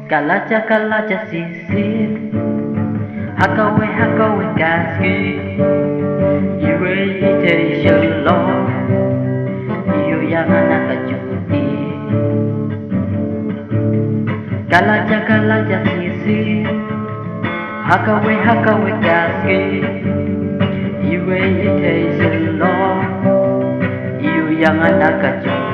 Kalaja sisir Hakawe gaski Iwe ite shelo Iyo yang anak cuti Kalaja sisir Hakawe gaski Iwe ite shelo Iyo yang anak cuti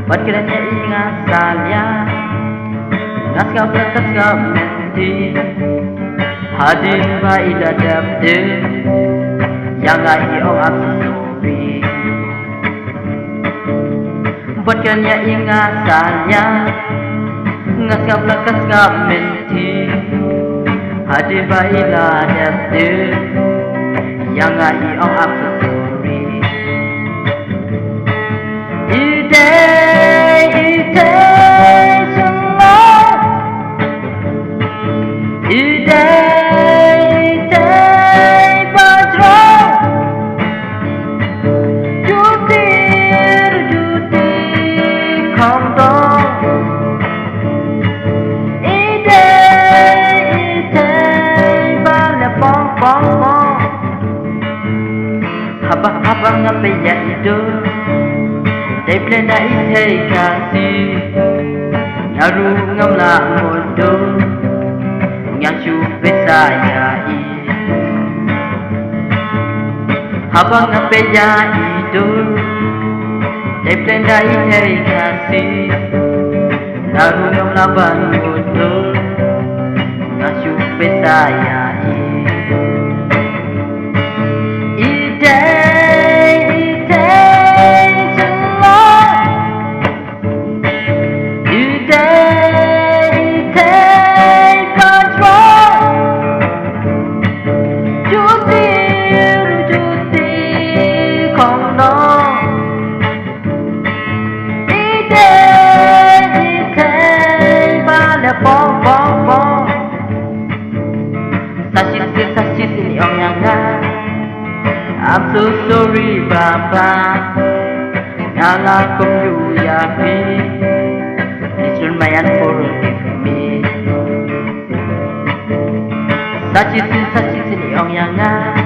Buat kiranya ingat saya Naskah menti Hadir baida dapde Yang ahi orang sesubi Buat kiranya ingat saya Naskah menti Hadir baida dapde Yang ahi orang sesubi Abang ngapai ya itu Dari plena itai kasih Nyaru ngamla modo Nyacu besaya i Abang ngapai ya itu Dari plena itai kasih Nyaru ngamla modo Nyacu besaya i Sashit ini om yang gak I'm so sorry Baba Ngala kum you yapi Please remain forgive me Sashit ini om yang gak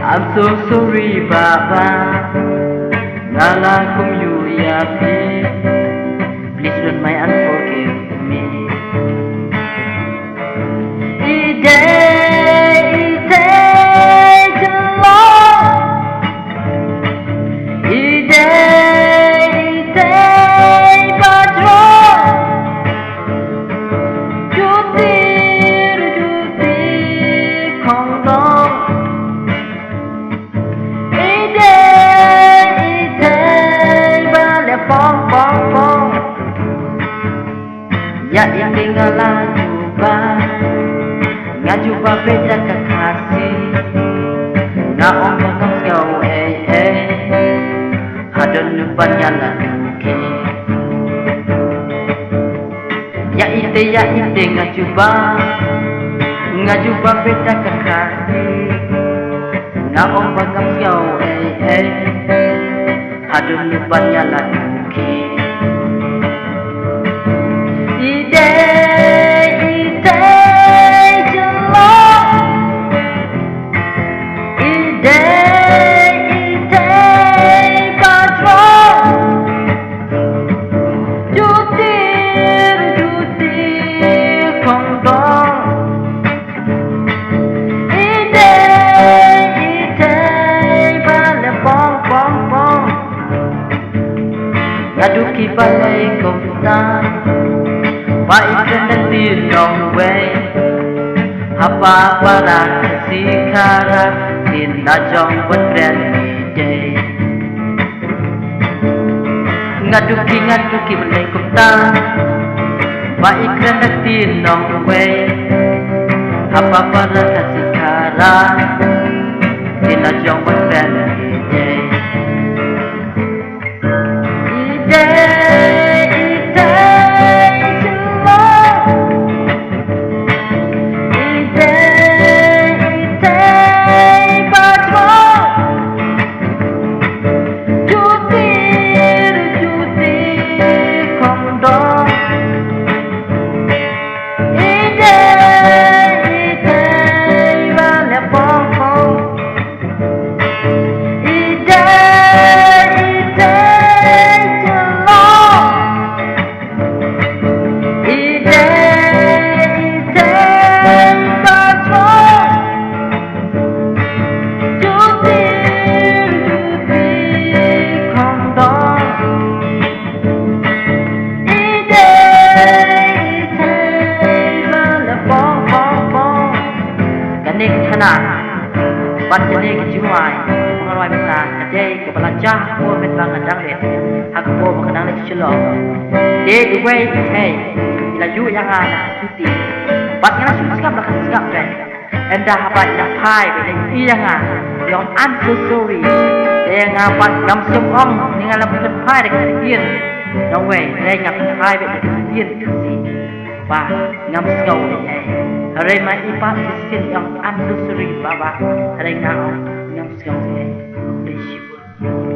I'm so sorry Baba Ngala kum you yapi Please remain forgive me Ya ini ngajuba beda kekasih Na om bakal kau Hadon depannya laduki Ya ite ngajuba beda kekasih Na om bakal kau Hadon depannya laduki Ngaduki balai kota Baikkan nanti long way Apa para kesikara Tinda jong buat friendly day Ngaduki balai kota iklan natin ng way Hapa para sa sikara Dinadyong magpela ide Ide Nik chana bat jene ki jiwai pengarwai besa kadai ke belajah ko met bang adang le hak ko mengenang le chelo de the way hey la yu yang ana cuti bat ngana sikap la sikap ben enda haba ina pai be ni yang a yang I'm so sorry de ngapat ngam sum ong ningal la pun pai de kien no way de ngap pai be de kien cuti ba ngam skau ni Hari mai ipat isin yang I'm so sorry baba. Hari ngau ngam sekali. Bersyukur.